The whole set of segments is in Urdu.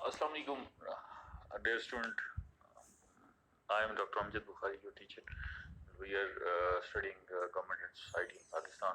Assalamu alaikum, dear student. I am Dr. Amjad Bukhari, your teacher. We are studying government and society in Pakistan.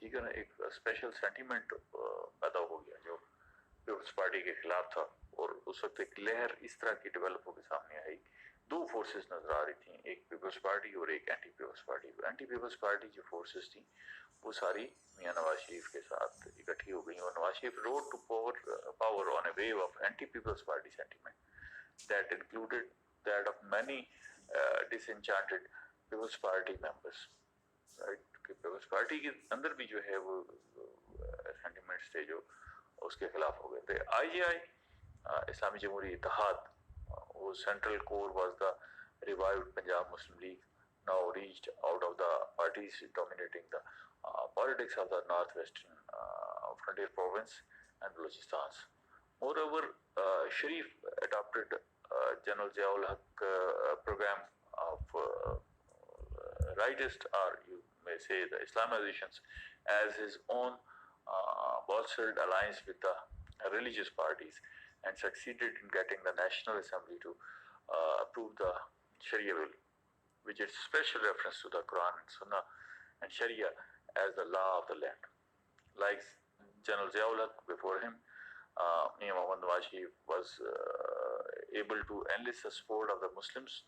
ٹھیک ہے نا, ایک اسپیشل سینٹیمنٹ پیدا ہو گیا جو پیپلز پارٹی کے خلاف تھا, اور اس وقت ایک لہر اس طرح کی ڈیولپ ہو کے سامنے آئی. دو فورسز نظر آ رہی تھیں, ایک پیپلز پارٹی اور ایک اینٹی پیپلز پارٹی. اینٹی پیپلز پارٹی جو فورسز تھیں وہ ساری میاں نواز شریف کے ساتھ اکٹھی ہو گئی, اور Nawaz Sharif rode to power on a wave of anti Peoples Party sentiment that included that of many disenchanted Peoples Party members, right. Peoples Party کے اندر بھی جو ہے وہ سینٹیمنٹس تھے جو اس کے خلاف ہو گئے تھے. آئی جے آئی, اسلامی جمہوری اتحاد, وہ central core was the revived Punjab Muslim League, now reached out of the parties dominating the politics of the northwestern frontier province and Balochistan. Moreover, Sharif adopted General Ziaul Haq program of rightist, or you may say the Islamizations, as his own bolstered alliance with the religious parties, and succeeded in getting the National Assembly to approve the Sharia bill, which is special reference to the Quran and Sunnah and Sharia as the law of the land. Like General Ziaul Haq before him, Mia Muhammad Nawaz Sharif was able to enlist the support of the Muslims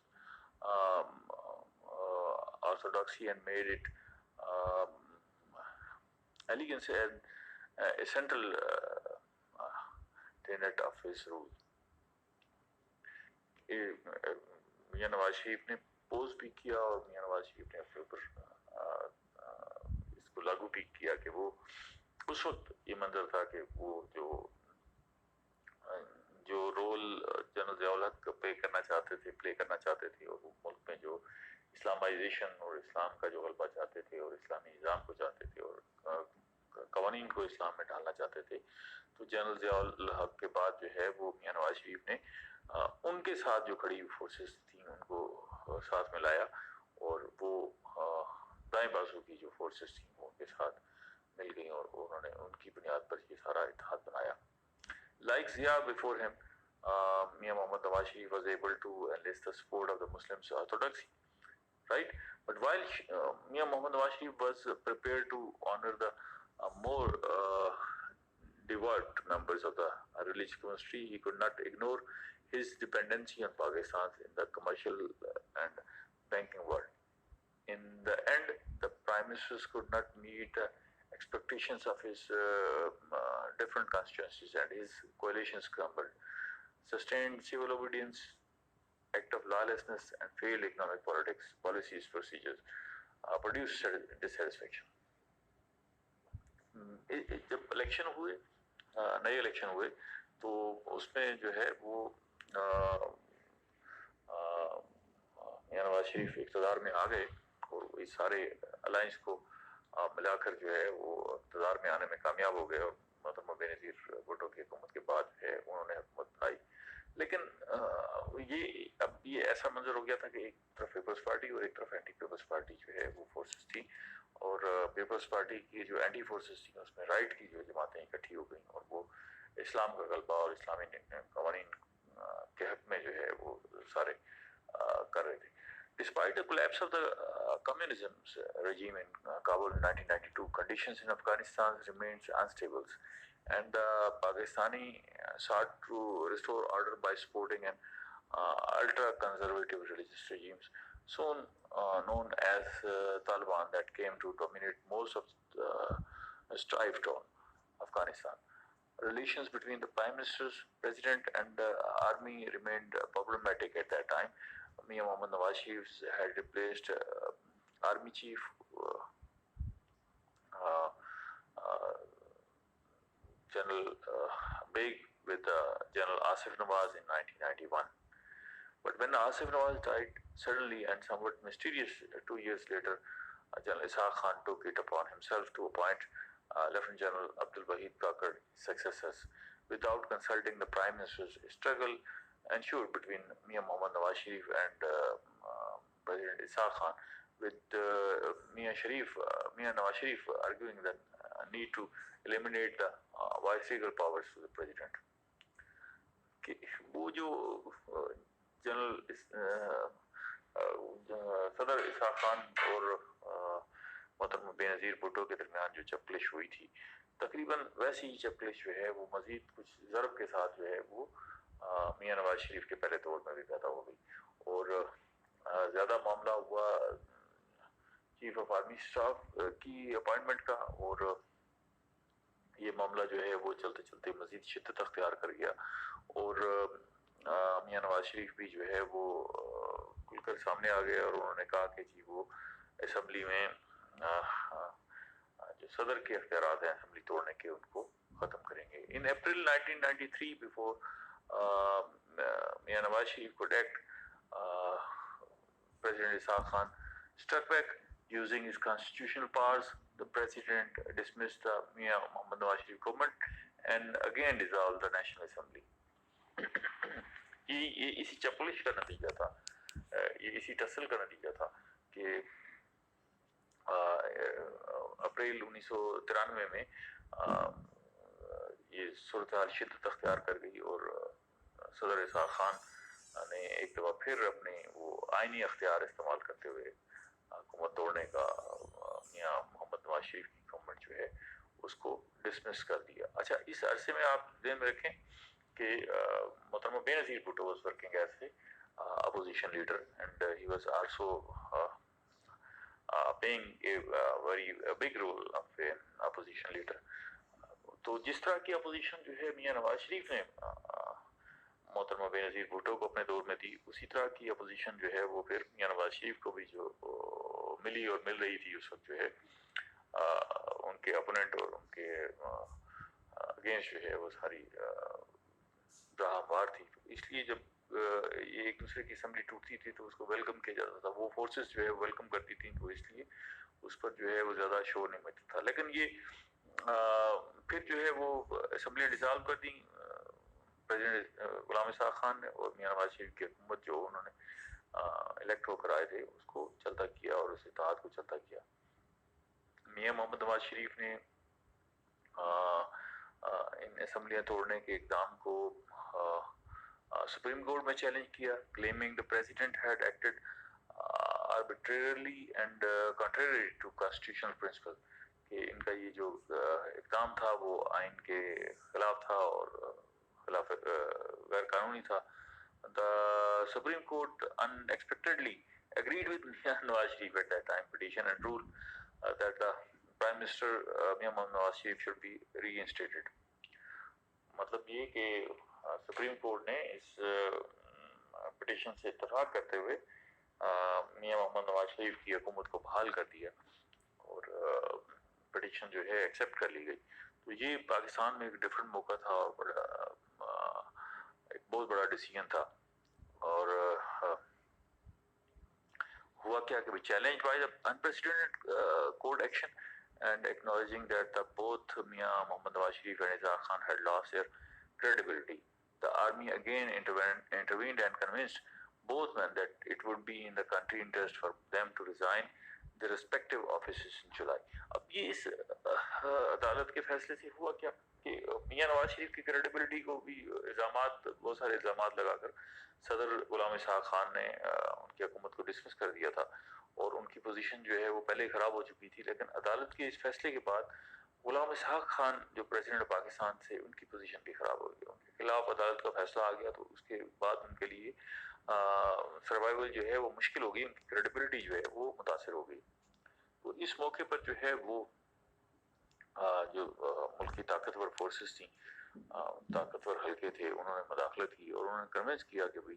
orthodoxy and made it elegance and a central tenet of his rule. Mian Nawaz Sharif نے پوز بھی کیا, اور میاں نواز شریف نے اپنے اوپر اس کو لاگو بھی کیا کہ وہ اس وقت یہ منظر تھا کہ وہ جو رول جنرل ضیاء الحق پلے کرنا چاہتے تھے, اور وہ ملک میں جو اسلامائزیشن اور اسلام کا جو غلبہ چاہتے تھے, اور اسلامی نظام کو چاہتے تھے, اور قوانین کو اسلام میں ڈالنا چاہتے تھے, تو جنرل ضیاء الحق کے بعد جو ہے وہ میاں نواز شریف نے ان کے ساتھ جو کھڑی فورسز تھیں ان کو ساتھ میں لایا, اور وہ دائیں بازو کی جو فورسز تھیں وہ ان کے ساتھ مل گئیں, اور انہوں نے ان کی بنیاد پر یہ سارا اتحاد بنایا. Like Zia before him, Mia Muhammad Nawaz Sharif was able to enlist the support of the Muslims orthodoxy, right? But while Mia Muhammad Nawaz Sharif was prepared to honor the more devout members of the religious community, he could not ignore his dependency on Pakistan in the commercial and banking world. In the end, the prime ministers could not meet the expectations of his different constituencies, and his coalitions crumbled. Sustained civil obedience, act of lawlessness, and failed economic policies, procedures produced dissatisfaction. جب الیکشن ہوئے, نئے الیکشن ہوئے, تو اس میں جو ہے وہ میاں نواز شریف اقتدار میں آ گئے, اور اس سارے الائنس کو ملا کر جو ہے وہ اقتدار میں آنے میں کامیاب ہو گئے, اور محترمہ بے نظیر بھٹو کی حکومت کے بعد ہے انہوں نے حکومت بنائی. لیکن اب یہ ایسا منظر ہو گیا تھا کہ ایک طرف پیپلز پارٹی اور ایک طرف اینٹی پیپلز پارٹی جو ہے وہ فورسز تھی, اور پیپلز پارٹی کی جو اینٹی فورسز تھیں اس میں رائٹ کی جو جماعتیں اکٹھی ہو گئیں, اور وہ اسلام کا غلبہ اور اسلامی قوانین کے حق میں جو ہے وہ سارے کر رہے تھے. Despite the collapse of the communism regime in Kabul in 1992, conditions in Afghanistan remained unstable, and the Pakistani sought to restore order by supporting an ultra-conservative religious regimes, soon known as Taliban, that came to dominate most of the strife torn Afghanistan. Relations between the Prime Minister's President and the army remained problematic at that time. Mia Muhammad Nawaz Sharif had replaced Army Chief General Baig with General Asif Nawaz in 1991. But when Asif Nawaz died suddenly and somewhat mysterious 2 years later, General Ishaq Khan took it upon himself to appoint Lieutenant General Abdul Wahid Kakar successors without consulting the Prime Minister's. Struggle ensured between Mia Muhammad Nawaz Sharif and President Ishaq Khan, with Mia Nawaz Sharif arguing the need to eliminate the viceregal powers to the President. کہ وہ جو جنرل صدر اسحاق خان اور محترم بینظیر بھٹو کے درمیان جو چپکلش ہوئی تھی تقریباً ویسی ہی چپکلش جو ہے وہ مزید کچھ ضرب کے ساتھ جو ہے وہ میاں نواز شریف کے پہلے دور میں بھی پیدا ہو گئی اور زیادہ معاملہ ہوا چیف آف آرمی اسٹاف کی اپائنٹمنٹ کا اور یہ معاملہ جو ہے وہ چلتے چلتے مزید شدت اختیار کر گیا اور میاں نواز شریف بھی جو ہے وہ کھل کر سامنے آ گئے اور انہوں نے کہا کہ جی وہ اسمبلی میں جو صدر کے اختیارات ہیں اسمبلی توڑنے کے ان کو ختم کریں گے. In April 1993 before Mian Nawaz Sharif could act, President Ishaq Khan struck back using his constitutional powers. The president dismissed the Mia Mohammad Nawaz Sharif government and again dissolved the National Assembly. یہ اسی چپلش کا نتیجہ تھا, یہ اسی ٹسل کا نتیجہ تھا کہ اپریل 1993 میں یہ صورتحال شدت اختیار کر گئی اور صدر اسحاق خان نے ایک دفعہ پھر اپنے وہ آئینی اختیار استعمال کرتے ہوئے حکومت توڑنے کا میاں محمد نواز شریف کی گورنمنٹ جو ہے اس کو ڈسمس کر دیا. اچھا, اس عرصے میں آپ ذہن میں رکھیں کہ محترمہ Benazir Bhutto was working as a opposition leader and he was also playing a very big role of an opposition leader. تو جس طرح کی اپوزیشن جو ہے میاں نواز شریف نے محترمہ بینظیر بھٹو کو اپنے دور میں دی, اسی طرح کی اپوزیشن جو ہے وہ پھر میاں نواز شریف کو بھی جو ملی اور مل رہی تھی اس وقت جو ہے ان کے اپوننٹ اور ان کے اگینسٹ جو ہے وہ ساری راہ ہموار تھی. اس لیے جب یہ ایک دوسرے کی اسمبلی ٹوٹتی تھی تو اس کو ویلکم کیا جاتا تھا, وہ فورسز جو ہے ویلکم کرتی تھیں, تو اس لیے اس پر جو ہے وہ زیادہ شور نہیں مچتا تھا. لیکن یہ پھر جو ہے وہ اسمبلی ڈیزالو کر دیں پریزیڈنٹ غلام اسحاق خان نے, اور میاں نواز شریف کی حکومت جو انہوں نے الیکٹ ہو کر آئے تھے اس کو چلتا کیا اور اس اتحاد کو چلتا کیا. میاں محمد نواز شریف نے ان اسمبلیاں توڑنے کے اقدام کو سپریم کورٹ میں چیلنج کیا, claiming the president had acted arbitrarily and contrary to constitutional principle, کہ ان کا یہ جو اقدام تھا وہ آئین کے خلاف تھا اور خلاف غیر قانونی تھا. The Supreme Court unexpectedly agreed with Mian Nawaz Sharif at that time petition and ruled that the Prime Minister Mian Nawaz Sharif should be reinstated. مطلب یہ کہ سپریم کورٹ نے اس پٹیشن سے اتفاق کرتے ہوئے میاں محمد نواز شریف کی حکومت کو بحال کر دیا اور پٹیشن جو ہے ایکسیپٹ کر لی گئی. تو یہ پاکستان میں ایک ڈفرینٹ موقع تھا اور بڑا ایک بہت بڑا ڈیسیژن تھا. اور ہوا کیا کہ challenge by the unprecedented court action and acknowledging that the both Mia Mohammad Nawaz Sharif and Ishaq Khan had lost their credibility, the army again intervened and convinced both men that it would be in the country interest for them to resign their respective offices in July. اب یہ اس عدالت کے فیصلے سے ہوا کیا کہ میاں نواز شریف کی کریڈیبلٹی کو بھی الزامات, بہت سارے الزامات لگا کر صدر غلام اسحاق خان نے ان کی حکومت کو ڈسمس کر دیا تھا اور ان کی پوزیشن جو ہے وہ پہلے خراب ہو چکی تھی. لیکن عدالت کے اس فیصلے کے بعد غلام اسحاق خان جو پریزیڈنٹ پاکستان تھے ان کی پوزیشن بھی خراب ہو گئی, ان کے خلاف عدالت کا فیصلہ آ گیا تو اس کے بعد ان کے لیے سروائیول جو ہے وہ مشکل ہو گئی, ان کی کریڈیبلٹی جو ہے وہ متاثر ہو گئی. تو اس موقع پر جو ہے وہ جو ملک کی طاقتور فورسز تھیں, طاقتور حلقے تھے, انہوں نے مداخلت کی اور انہوں نے کنوینس کیا کہ بھائی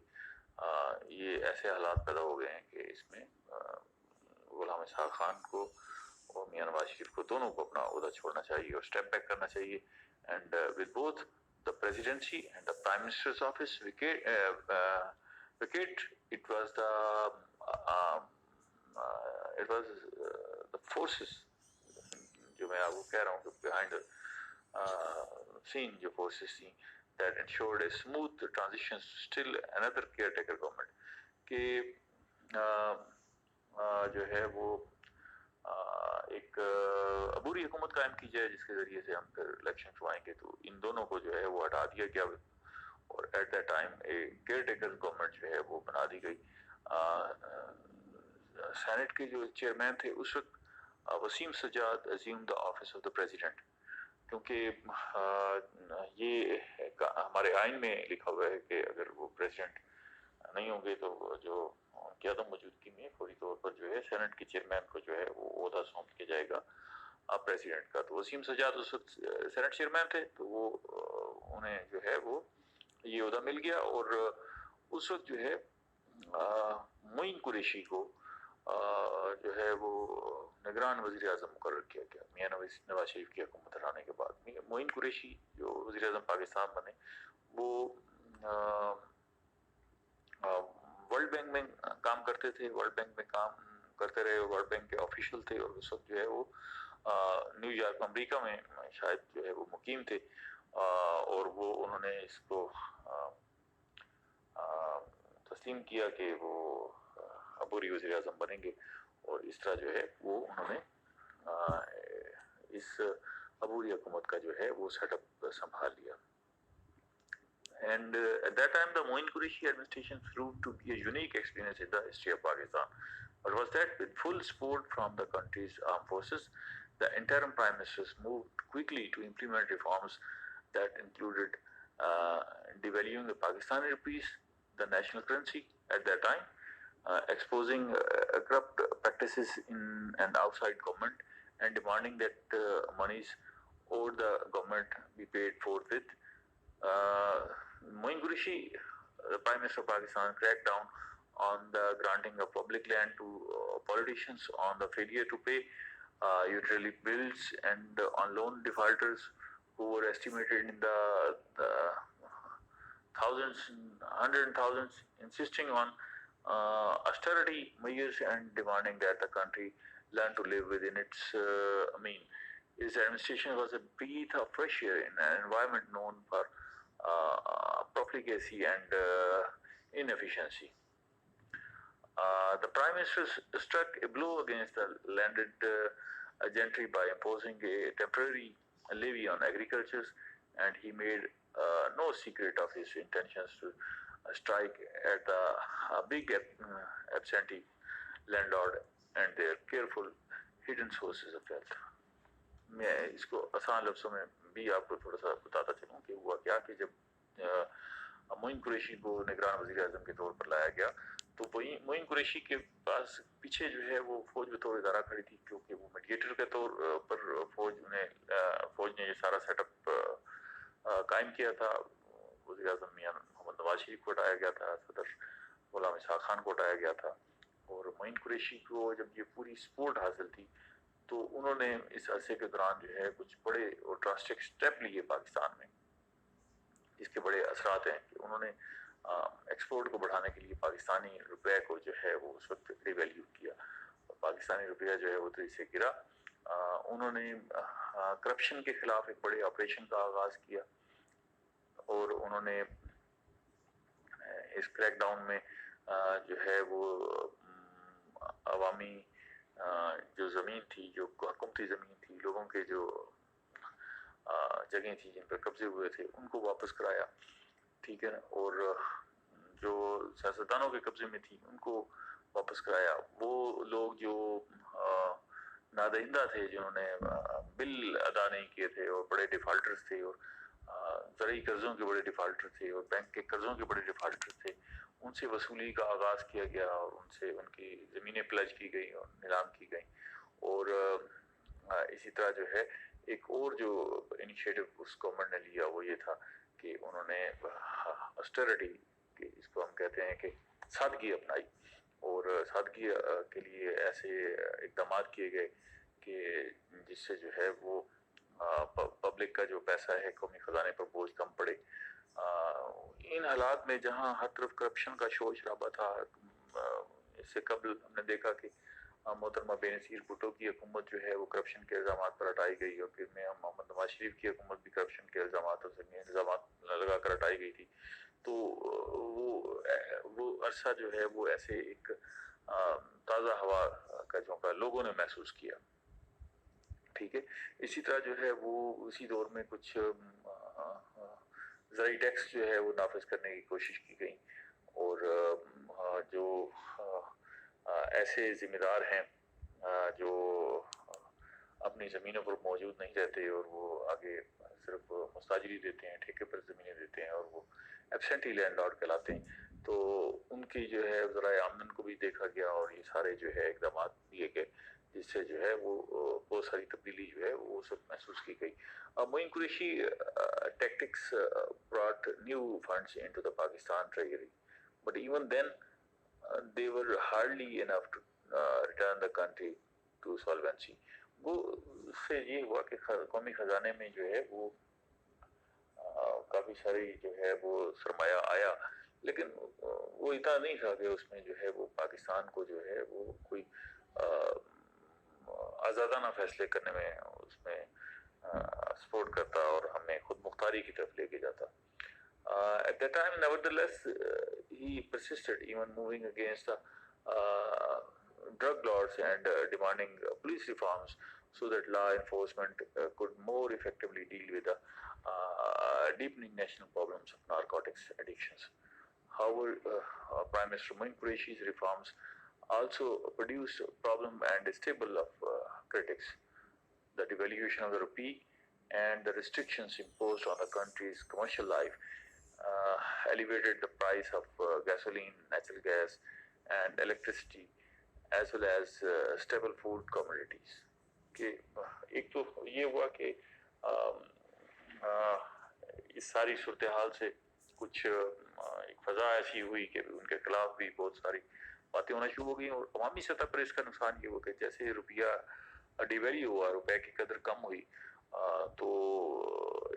یہ ایسے حالات پیدا ہو گئے ہیں کہ اس میں غلام اسحاق خان کو اور میاں نواز شریف کو دونوں کو اپنا عہدہ چھوڑنا چاہیے اور اسٹیپ بیک کرنا چاہیے. And with both the presidency and the prime ministers office vacate, it was the forces, جو میں آپ کو کہہ رہا ہوں کہ behind scene جو forces تھیں that ensured a smooth transition to still another caretaker government, کہ جو ہے وہ ایک عبوری حکومت قائم کی جائے جس کے ذریعے سے ہم پھر الیکشن کروائیں گے. تو ان دونوں کو جو ہے وہ ہٹا دیا گیا اور at that time a caretaker government جو ہے وہ بنا دی گئی. سینٹ کے جو چیئرمین تھے اس وقت Wasim Sajjad assumed the office of the president. کیونکہ یہ ہمارے آئین میں لکھا ہوا ہے کہ اگر وہ پریزیڈنٹ نہیں ہوں گے تو جو ان کی عدم موجودگی میں فوری طور پر جو ہے سینٹ کے چیئرمین کو جو ہے وہ عہدہ سونپ کیا جائے گا پریزیڈنٹ کا. تو وسیم سجاد اس وقت سینٹ چیئرمین تھے, تو وہ انہیں جو ہے وہ یہ عہدہ مل گیا. اور اس وقت جو ہے معین قریشی کو جو ہے وہ نگران وزیر اعظم مقرر کیا گیا میاں نواز شریف کی حکومت ہٹانے کے بعد. معین قریشی جو وزیر اعظم پاکستان بنے, وہ ورلڈ بینک میں کام کرتے تھے, ورلڈ بینک میں کام کرتے رہے, ورلڈ بینک کے آفیشیل تھے, اور اس وقت جو ہے وہ نیو یارک امریکہ میں شاید جو ہے وہ مقیم تھے, اور وہ انہوں نے اس کو تسلیم کیا کہ وہ عبوری وزیر اعظم بنیں گے, اور اس طرح جو ہے وہ انہوں نے اس عبوری حکومت کا جو ہے وہ سیٹ اپ سنبھال لیا. And at that time, the Moin Qureshi administration proved to be a unique experience in the history of Pakistan. But was that with full support from the country's armed forces, the interim prime ministers moved quickly to implement reforms that included devaluing the Pakistani rupees, the national currency at that time, exposing corrupt practices in and outside government, and demanding that monies owed the government be paid forthwith. Moin Qureshi, the Prime Minister of Pakistan, cracked down on the granting of public land to politicians, on the failure to pay utility bills, and on loan defaulters who were estimated in the thousands, hundreds and thousands, insisting on austerity measures and demanding that the country learn to live within its means. His administration was a breath of fresh air in an environment known for profligacy and inefficiency. The Prime Minister struck a blow against the landed gentry by imposing a temporary levy on agriculture, and he made no secret of his intentions to strike at the big absentee landlord and their careful hidden sources of wealth. میں اس کو آسان لفظوں میں بھی آپ کو تھوڑا سا بتاتا چلوں کہ ہوا کیا کہ جب معین قریشی کو نگران وزیر اعظم کے طور پر لایا گیا, تو معین قریشی کے پاس پیچھے جو ہے وہ فوج بطور ادارہ کھڑی تھی, کیونکہ وہ میڈیٹر کے طور پر فوج نے یہ سارا سیٹ اپ قائم کیا تھا. وزیر اعظم میاں محمد نواز شریف کو ہٹایا گیا تھا, صدر غلام اسحاق خان کو ہٹایا گیا تھا, اور معین قریشی کو جب یہ پوری سپورٹ حاصل تھی تو انہوں نے اس عرصے کے دوران جو ہے کچھ بڑے اور ڈراسٹک سٹیپ لیے پاکستان میں, جس کے بڑے اثرات ہیں کہ انہوں نے ایکسپورٹ کو بڑھانے کے لیے پاکستانی روپے کو جو ہے وہ اس وقت ری ویلیو کیا, پاکستانی روپیہ جو ہے وہ تیزی سے گرا. انہوں نے کرپشن کے خلاف ایک بڑے آپریشن کا آغاز کیا, اور انہوں نے اس کریک ڈاؤن میں جو ہے وہ عوامی جو زمین تھی, جو حکومتی زمین تھی, لوگوں کے جو جگہیں تھی جن پر قبضے ہوئے تھے, ان کو واپس کرایا, ٹھیک ہے نا, اور جو سیاستدانوں کے قبضے میں تھی ان کو واپس کرایا. وہ لوگ جو نادہندہ تھے, جنہوں نے بل ادا نہیں کیے تھے, اور بڑے ڈیفالٹرز تھے, اور زرعی قرضوں کے بڑے ڈیفالٹر تھے, اور بینک کے قرضوں کے بڑے ڈیفالٹر تھے, ان سے وصولی کا آغاز کیا گیا, اور ان کی زمینیں پلج کی گئیں اور نیلام کی گئیں. اور اسی طرح جو ہے ایک اور جو انیشیٹو اس گورنمنٹ نے لیا وہ یہ تھا کہ انہوں نے آسٹیرٹی, اس کو ہم کہتے ہیں کہ سادگی اپنائی, اور سادگی کے لیے ایسے اقدامات کیے گئے کہ جس سے جو ہے وہ پبلک کا جو پیسہ ہے قومی خزانے پر بوجھ کم پڑے. ان حالات میں جہاں ہر طرف کرپشن کا شور شرابہ تھا, اس سے قبل ہم نے دیکھا کہ محترمہ بے نظیر بھٹو کی حکومت جو ہے وہ کرپشن کے الزامات پر ہٹائی گئی, اور پھر میں محمد نواز شریف کی حکومت بھی کرپشن کے الزامات لگا کر ہٹائی گئی تھی. تو وہ عرصہ جو ہے وہ ایسے ایک تازہ ہوا کا جھونکا لوگوں نے محسوس کیا, ٹھیک ہے. اسی طرح جو ہے وہ اسی دور میں کچھ زرعی ٹیکس جو ہے وہ نافذ کرنے کی کوشش کی گئی, اور جو ایسے ذمہ دار ہیں جو اپنی زمینوں پر موجود نہیں رہتے اور وہ آگے صرف مستاجری دیتے ہیں، ٹھیکے پر زمینیں دیتے ہیں اور وہ ایبسینٹی لینڈ لارڈ کہلاتے ہیں. تو ان کی جو ہے ذرائع آمدن کو بھی دیکھا گیا اور یہ سارے جو ہے اقدامات لیے گئے جس سے جو ہے وہ بہت ساری تبدیلی جو ہے وہ سب محسوس کی گئی. معین Qureshi tactics brought new funds into the Pakistan treasury, but even then they were hardly enough to return the country to solvency. وہ سے یہ ہوا کہ قومی خزانے میں جو ہے وہ کافی ساری جو ہے وہ سرمایہ آیا، لیکن وہ اتنا نہیں تھا کہ اس میں جو ہے وہ پاکستان کو جو ہے وہ کوئی آزادانہ فیصلے کرنے میں اس میں سپورٹ کرتا اور ہمیں خود مختاری کی طرف لے کے جاتا. At that time, nevertheless, he persisted, even moving against the drug lords and demanding police reforms so that law enforcement could more effectively deal with the deepening national problems of narcotics addictions. However, Prime Minister Moin Qureshi's reforms also produced a problem and a stable of critics. The devaluation of the rupee and the restrictions imposed on the country's commercial life elevated the price of gasoline, natural gas, and electricity, as well as staple food commodities. کہ ایک تو یہ ہوا کہ اس ساری صورتحال سے کچھ ایک فضا ایسی ہوئی کہ ان کے خلاف بھی بہت ساری باتیں ہونا شروع ہو گئی اور عوامی سطح پر اس کا نقصان یہ ہوا کہ جیسے روپیہ ڈیویلیو ہوا، روپے کی قدر کم ہوئی تو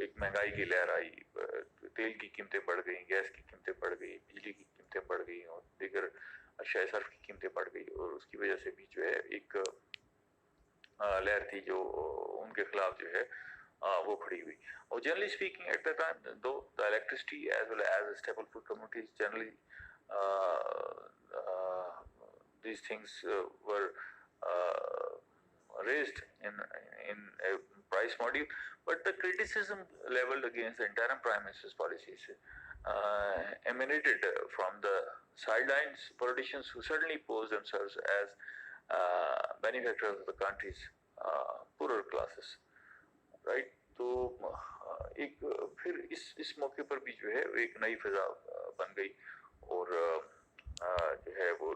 ایک مہنگائی کی لہر آئی، تیل کی قیمتیں بڑھ گئیں، گیس کی قیمتیں بڑھ گئی، بجلی کی قیمتیں بڑھ گئی اور دیگر اشیاء صرف کی قیمتیں بڑھ گئی اور اس کی وجہ سے بھی جو ہے ایک لہر تھی جو ان کے خلاف جو ہے وہ کھڑی ہوئی. اور generally speaking at the time though the electricity as well as stable food communities generally these things were raised in a price module, but the criticism leveled against the interim prime minister's policies emanated from the sidelines politicians who certainly posed themselves as benefactors of the country's poorer classes, right? تو ایک پھر اس موقع پر بھی جو ہے ایک نئی فضا بن گئی اور جو ہے وہ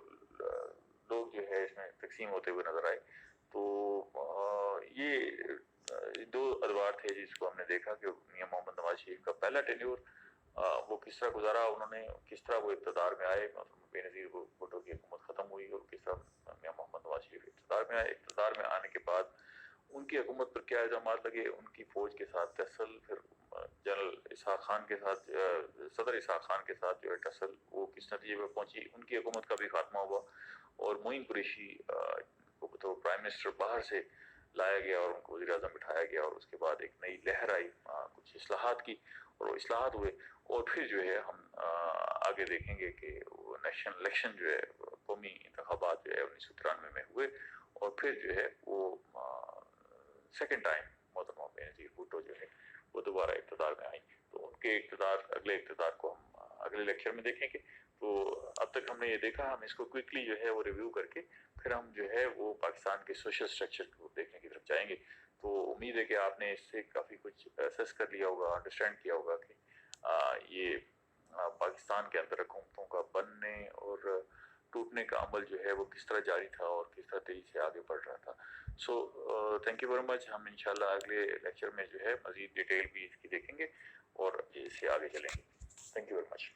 لوگ جو ہے اس میں تقسیم ہوتے ہوئے نظر آئے. تو یہ دو ادوار تھے جس کو ہم نے دیکھا کہ میاں محمد نواز شریف کا پہلا ٹینیور وہ کس طرح گزارا، انہوں نے کس طرح وہ اقتدار میں آئے، بے نظیر بھٹو کی حکومت ختم ہوئی اور کس طرح میاں محمد نواز شریف اقتدار میں آئے. اقتدار میں آنے کے بعد ان کی حکومت پر کیا الزامات لگے، ان کی فوج کے ساتھ ٹسل، پھر جنرل اسحاق خان کے ساتھ صدر اسحاق خان کے ساتھ جو ہے ٹسل، وہ کس نتیجے پہ پہنچی، ان کی حکومت کا بھی خاتمہ ہوا اور معین قریشی کو تو پرائم منسٹر باہر سے لایا گیا اور ان کو وزیر اعظم بٹھایا گیا اور اس کے بعد ایک نئی لہر آئی، کچھ اصلاحات کی اور وہ اصلاحات ہوئے اور پھر جو ہے ہم آگے دیکھیں گے کہ وہ نیشنل الیکشن جو ہے قومی انتخابات جو ہے 1993 میں ہوئے اور پھر جو ہے وہ سیکنڈ ٹائم محترمہ بے نظیر بھٹو جو ہے وہ دوبارہ اقتدار میں آئیں. تو ان کے اگلے اقتدار کو ہم اگلے لیکچر میں دیکھیں گے. تو اب تک ہم نے یہ دیکھا، ہم اس کو کوئکلی جو ہے وہ ریویو کر کے پھر ہم جو ہے وہ پاکستان کے سوشل سٹرکچر کو دیکھنے کی طرف جائیں گے. تو امید ہے کہ آپ نے اس سے کافی کچھ اسیس کر لیا ہوگا، انڈرسٹینڈ کیا ہوگا کہ یہ پاکستان کے اندر حکومتوں کا بننے اور ٹوٹنے کا عمل جو ہے وہ کس طرح جاری تھا اور کس طرح تیزی سے آگے بڑھ رہا تھا. So thank you very much. ہم انشاءاللہ اگلے لیکچر میں جو ہے مزید ڈیٹیل بھی اس کی دیکھیں گے اور اس سے آگے چلیں گے. Thank you very much.